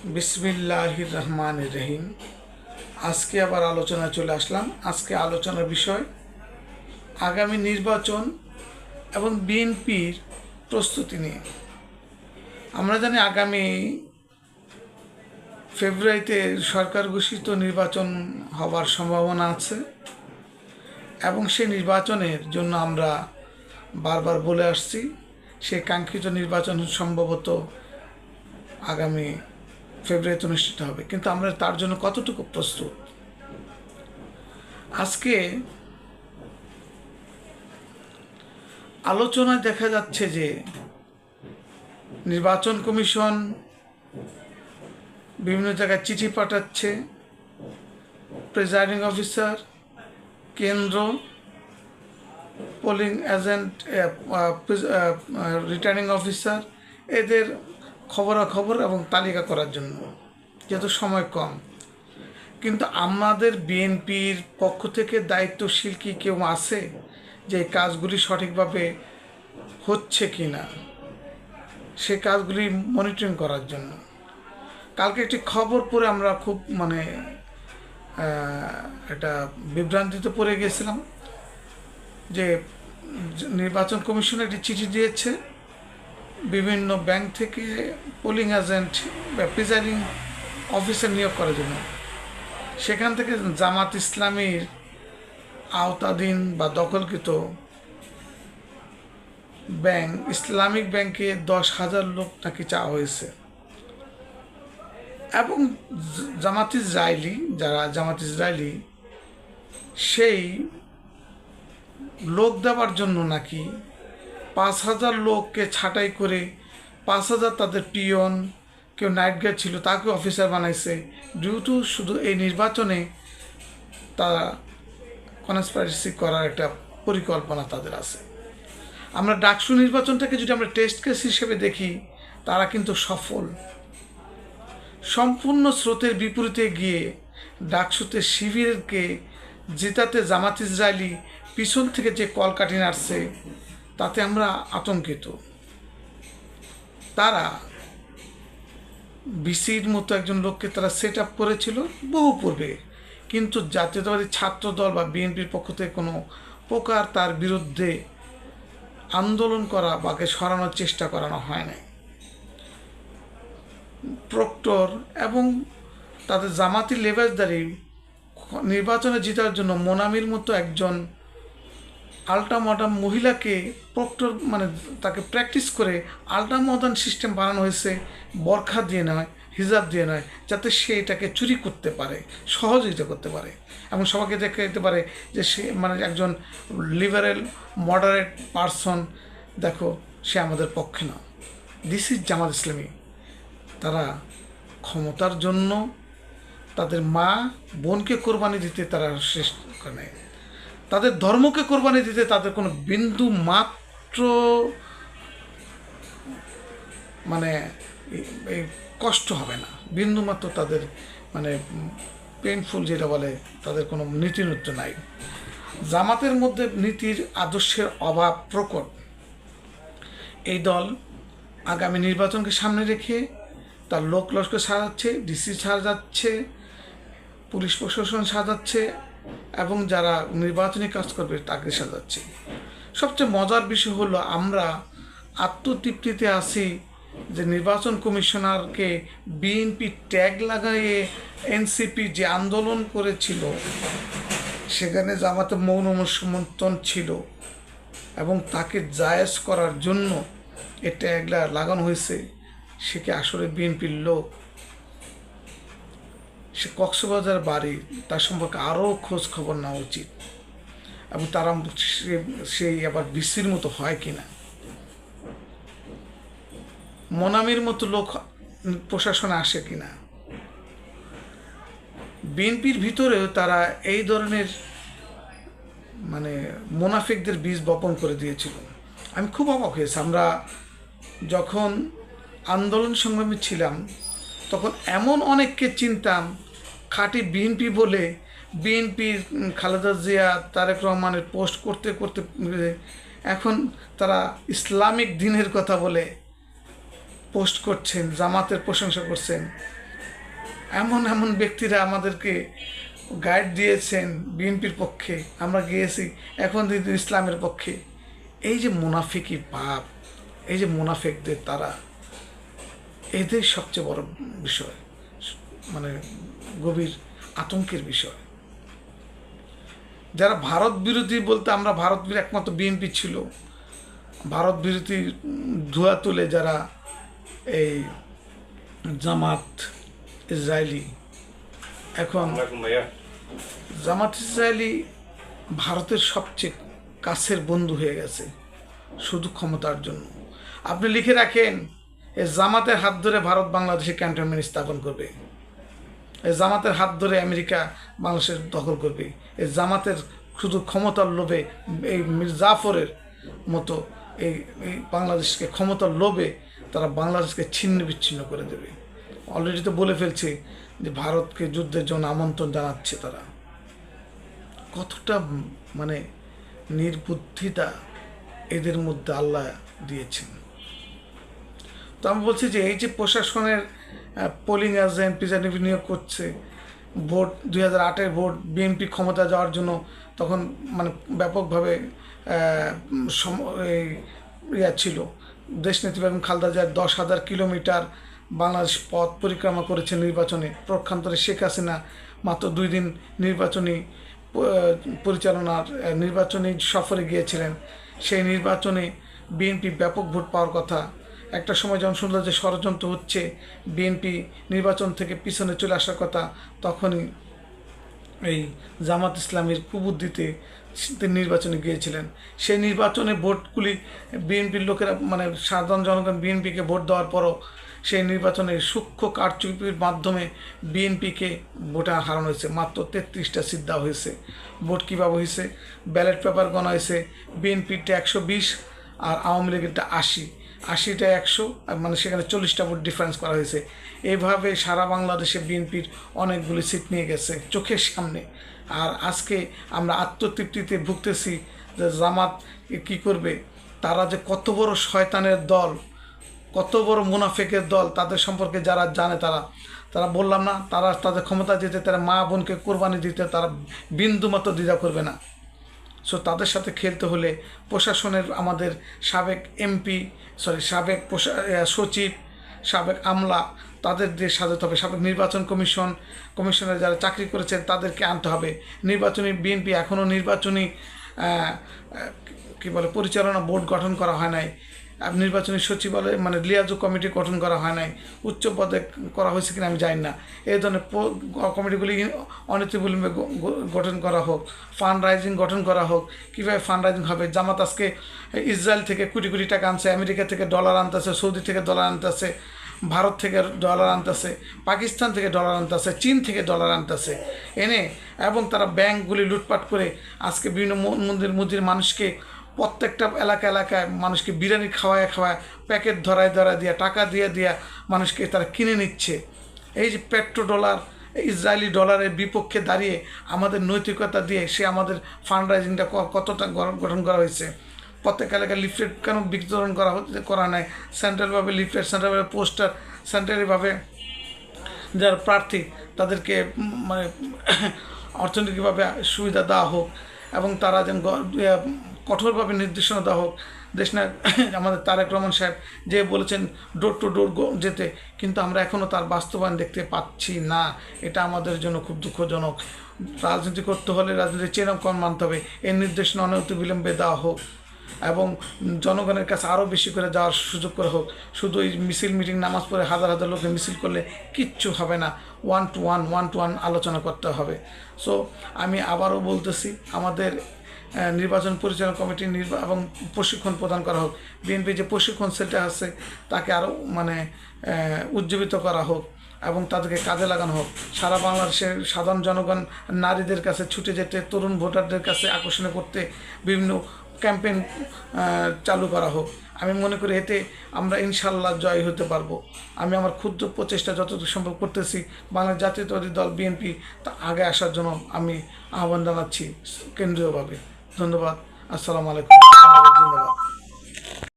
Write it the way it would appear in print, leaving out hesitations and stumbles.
বিসমিল্লাহির রহমানির রহিম। আজকে আবার আলোচনায় চলে আসলাম। আজকে আলোচনার বিষয় আগামী নির্বাচন এবং বিএনপির প্রস্তুতি নিয়ে। আমরা জানি আগামী ফেব্রুয়ারিতে সরকার ঘোষিত নির্বাচন হওয়ার সম্ভাবনা আছে এবং সেই নির্বাচনের জন্য আমরা বারবার বলে আসছি সেই কাঙ্ক্ষিত নির্বাচন সম্ভবত আগামী ফেব্রুয়ারিতে অনুষ্ঠিত হবে, কিন্তু আমরা তার জন্য কতটুকু প্রস্তুত। আজকে আলোচনায় দেখা যাচ্ছে যে নির্বাচন কমিশন বিভিন্ন জায়গায় চিঠি পাঠাচ্ছে, প্রিজাইডিং অফিসার, কেন্দ্র, পোলিং এজেন্ট, রিটার্নিং অফিসার, এদের খবরাখবর এবং তালিকা করার জন্য, যেহেতু সময় কম। কিন্তু আমাদের বিএনপির পক্ষ থেকে দায়িত্বশীল কি কেউ আছে যে এই কাজগুলি সঠিকভাবে হচ্ছে কি না সে কাজগুলি মনিটরিং করার জন্য? কালকে একটি খবর পড়ে আমরা খুব একটা বিভ্রান্তিতে পড়ে গিয়েছিলাম যে নির্বাচন কমিশন একটি চিঠি দিয়েছে বিভিন্ন ব্যাংক থেকে পোলিং এজেন্ট বা প্রিজাইডিং অফিসার নিয়োগ করার জন্য। সেখান থেকে জামাত ইসলামীর আওতাধীন বা দখলকৃত ব্যাংক, ইসলামিক ব্যাংকে 10,000 লোক নাকি চাওয়া হয়েছে এবং জামাত ইসরায়েলি, যারা জামাত ইসরায়েলি, সেই লোক দেওয়ার জন্য নাকি 5,000 লোককে ছাঁটাই করে 5,000 তাদের পিয়ন, কেউ নাইট গার্ড ছিল তাকে অফিসার বানাইছে ডিউ টু শুধু এই নির্বাচনে তারা কনস্পাইরেসি করার একটা পরিকল্পনা তাদের আছে। আমরা ডাকসু নির্বাচনটাকে যদি আমরা টেস্ট কেস হিসেবে দেখি, তারা কিন্তু সফল। সম্পূর্ণ স্রোতের বিপরীতে গিয়ে ডাকসুতে শিবিরকে জেতাতে জামাত ইসরায়েলি পিছন থেকে যে কলকাঠি নাড়ছে তাতে আমরা আতঙ্কিত। তারা বিসির মতো একজন লোককে তারা সেট আপ করেছিল বহু পূর্বে, কিন্তু জাতীয়তাবাদী ছাত্র দল বা বিএনপির পক্ষ থেকে কোনো প্রকার তার বিরুদ্ধে আন্দোলন করা বা সরানোর চেষ্টা করানো হয় নাই। প্রক্টর এবং তাদের জামাতি লেবাসদারি নির্বাচনে জেতার জন্য মোনামির মতো একজন আল্ট্রা মডার্ন মহিলাকে প্রক্টর তাকে প্র্যাকটিস করে আল্ট্রা মডার্ন সিস্টেম বানানো হয়েছে, বরখা দিয়ে নয়, হিজাব দিয়ে নয়, যাতে সে এটাকে চুরি করতে পারে, সহযোগিতা করতে পারে এবং সবাইকে দেখে দিতে পারে যে সে একজন লিবারেল মডারেট পারসন, দেখো সে আমাদের পক্ষে না। This is Jamaat Islami. তারা ক্ষমতার জন্য তাদের মা বোনকে কোরবানি দিতে তারা শেষ করে, তাদের ধর্মকে কোরবানি দিতে তাদের কোনো বিন্দু মাত্র এই কষ্ট হবে না, বিন্দু মাত্র তাদের পেইনফুল যেটা বলে, তাদের কোনো নীতিনৈত্য নাই। জামাতের মধ্যে নীতির আদর্শের অভাব প্রকট। এই দল আগামী নির্বাচনকে সামনে রেখে তার লোক লস্কর সাজাচ্ছে, ডিসি সাজাচ্ছে, পুলিশ প্রশাসন সাজাচ্ছে এবং যারা নির্বাচনী কাজ করবে তাকে সাজাচ্ছে। সবচেয়ে মজার বিষয় হলো আমরা আত্মতৃপ্তিতে আছি যে নির্বাচন কমিশনারকে বিএনপি ট্যাগ লাগাইয়ে এনসিপি যে আন্দোলন করেছিল সেখানে জামাতে মৌন সমর্থন ছিল এবং তাকে জায়েজ করার জন্য এই ট্যাগলা লাগানো হয়েছে। সে কি আসলে বিএনপির লোক? সে কক্সবাজার বাড়ি, তার সম্পর্কে আরও খোঁজ খবর নেওয়া উচিত এবং তারা সেই আবার বিসির মতো হয় কিনা, মোনামির মতো লোক প্রশাসনে আসে কিনা। বিএনপির ভিতরেও তারা এই ধরনের মুনাফিকদের বীজ বপন করে দিয়েছিল। আমি খুব অবাক হয়েছি। আমরা যখন আন্দোলন সংগ্রামী ছিলাম তখন এমন অনেককে চিনতাম খাঁটি বিএনপি বলে, বিএনপির খালেদা জিয়া, তারেক রহমানের পোস্ট করতে করতে এখন তারা ইসলামিক দিনের কথা বলে পোস্ট করছেন, জামাতের প্রশংসা করছেন। এমন এমন ব্যক্তিরা আমাদেরকে গাইড দিয়েছেন বিএনপির পক্ষে, আমরা গিয়েছি এখন কিন্তু ইসলামের পক্ষে। এই যে মুনাফিকি পাপ, এই যে মুনাফিকদের তারা, এদের সবচেয়ে বড় বিষয়, মানে গভীর আতঙ্কের বিষয়। যারা ভারত বিরোধী বলতে আমরা ভারত বিরোধী একমাত্র বিএনপি ছিল, ভারত বিরোধী ধোয়া তুলে যারা এই জামাত ইসরায়েলি, এখন জামাত ইসরায়েলি ভারতের সবচেয়ে কাছের বন্ধু হয়ে গেছে শুধু ক্ষমতার জন্য। আপনি লিখে রাখেন, এই জামাতের হাত ধরে ভারত বাংলাদেশে ক্যান্টনমেন্ট স্থাপন করবে, এই জামাতের হাত ধরে আমেরিকা বাংলাদেশের দখল করবে, এই জামাতের শুধু ক্ষমতার লোভে, এই মীর জাফরের মতো এই বাংলাদেশকে ক্ষমতার লোভে তারা বাংলাদেশকে ছিন্ন বিচ্ছিন্ন করে দেবে। অলরেডি তো বলে ফেলছে যে ভারতকে যুদ্ধের জন্য আমন্ত্রণ জানাচ্ছে তারা। কতটা মানে নির্বুদ্ধিতা এদের মধ্যে আল্লাহ দিয়েছেন। তো আমি বলছি যে এই যে প্রশাসনের পোলিং এজেন্ট প্রিজাইডিং নিয়োগ করছে, ভোট 2008-এর ভোট বিএনপি ক্ষমতা যাওয়ার জন্য তখন মানে ব্যাপকভাবে ছিল, দেশনেত্রী বেগম খালেদা জিয়া 10,000 কিলোমিটার বাংলাদেশ পথ পরিক্রমা করেছে নির্বাচনে। পক্ষান্তরে শেখ হাসিনা মাত্র 2 দিন নির্বাচনী নির্বাচনী সফরে গিয়েছিলেন। সেই নির্বাচনে বিএনপি ব্যাপক ভোট পাওয়ার কথা। একটা সময় যখন শুনল যে ষড়যন্ত্র হচ্ছে, বিএনপি নির্বাচন থেকে পিছনে চলে আসার কথা, তখনই এই জামাত ইসলামের কুবুদ্ধিতে নির্বাচনে গিয়েছিলেন। সেই নির্বাচনে ভোটগুলি বিএনপির লোকেরা মানে সাধারণ জনগণ বিএনপিকে ভোট দেওয়ার পরও সেই নির্বাচনে সূক্ষ্ম কারচুপির মাধ্যমে বিএনপিকে ভোটে হারানো হয়েছে। মাত্র 33টা সিট দেওয়া হয়েছে। ভোট কীভাবে হয়েছে? ব্যালট পেপার গণা হয়েছে, বিএনপিটা 120 আর আওয়ামী লীগেরটা 80টা 100, মানে সেখানে 40টা ভোট ডিফারেন্স করা হয়েছে। এইভাবে সারা বাংলাদেশে বিএনপির অনেকগুলি সিট নিয়ে গেছে চোখের সামনে। আর আজকে আমরা আত্মতৃপ্তিতে ভুগতেছি যে জামাত কি করবে, তারা যে কত বড় শয়তানের দল, কত বড় মুনাফিকের দল, তাদের সম্পর্কে যারা জানে তারা বললাম না, তারা তাদের ক্ষমতা দিতে, তারা মা বোনকে কোরবানি দিতে তারা বিন্দুমাত্র দ্বিধা করবে না। সো তাদের সাথে খেলতে হলে প্রশাসনের আমাদের সাবেক সাবেক সচিব, সাবেক আমলা, তাদের দিয়ে সাজাতে হবে। সাবেক নির্বাচন কমিশনের যারা চাকরি করেছেন তাদেরকে আনতে হবে। নির্বাচনী বিএনপি এখনও নির্বাচনী পরিচালনা বোর্ড গঠন করা হয় নাই। নির্বাচনী সচিবালয় মানে লিয়াজু কমিটি গঠন করা হয় নাই। উচ্চ পদে করা হয়েছে কিনা আমি জানি না। এই ধরনের কমিটিগুলি অনতিবিলম্বে গঠন করা হোক। ফান্ড রাইজিং গঠন করা হোক। কীভাবে ফান্ড রাইজিং হবে? জামাত আজকে ইসরায়েল থেকে কোটি কোটি টাকা আনছে, আমেরিকা থেকে ডলার আনতেছে, সৌদি থেকে ডলার আনতেছে, ভারত থেকে ডলার আনতেছে, পাকিস্তান থেকে ডলার আনতেছে, চীন থেকে ডলার আনতেছে এনে, এবং তারা ব্যাংকগুলি লুটপাট করে আজকে বিভিন্ন মন্দির মানুষকে প্রত্যেকটা এলাকায় মানুষকে বিরিয়ানি খাওয়ায় প্যাকেট ধরায় দিয়া টাকা দিয়া মানুষকে তারা কিনে নিচ্ছে। এই যে পেট্রো ডলার, ইসরায়েলি ডলারের বিপক্ষে দাঁড়িয়ে আমাদের নৈতিকতা দিয়ে সে আমাদের ফান্ড রাইজিংটা কতটা গঠন করা হয়েছে। প্রত্যেক এলাকায় লিফলেট কেন বিতরণ করা নাই? সেন্ট্রালভাবে লিফলেট, সেন্ট্রালভাবে পোস্টার, সেন্ট্রালিভাবে যারা প্রার্থী তাদেরকে মানে অর্থনৈতিকভাবে সুবিধা দেওয়া হোক, এবং তারা যেন কঠোরভাবে নির্দেশনা দেওয়া হোক। আমাদের তারেক রহমান সাহেব যে বলেছেন ডোর টু ডোর যেতে, কিন্তু আমরা এখনও তার বাস্তবায়ন দেখতে পাচ্ছি না। এটা আমাদের জন্য খুব দুঃখজনক। রাজনীতি করতে হলে রাজনীতির চেনাকরণ মানতে হবে। এই নির্দেশনা অনতিবিলম্বে দেওয়া হোক এবং জনগণের কাছে আরও বেশি করে যাওয়ার সুযোগ করে হোক। শুধু এই মিছিল মিটিং নামাজ পড়ে হাজার হাজার লোকে মিছিল করলে কিচ্ছু হবে না। ওয়ান টু ওয়ান আলোচনা করতে হবে। সো আমি আবারও বলতেছি, আমাদের নির্বাচন পরিচালনা কমিটি এবং প্রশিক্ষণ প্রদান করা হোক। বিএনপি যে প্রশিক্ষণ সেলটা আছে তাকে আরও মানে উজ্জীবিত করা হোক এবং তাদেরকে কাজে লাগানো হোক। সারা বাংলাদেশের সাধারণ জনগণ নারীদের কাছে ছুটে যেতে, তরুণ ভোটারদের কাছে আকর্ষণ করতে বিভিন্ন ক্যাম্পেইন চালু করা হোক। আমি মনে করি এতে আমরা ইনশাল্লাহ জয় হতে পারবো। আমি আমার ক্ষুদ্র প্রচেষ্টা যতটুকু সম্ভব করতেছি। বাংলাদেশ জাতীয়তাবাদী দল বিএনপি তা আগে আসার জন্য আমি আহ্বান জানাচ্ছি কেন্দ্রীয়ভাবে। ধন্যবাদ। আসসালামু আলাইকুম। জিন্দাবাদ।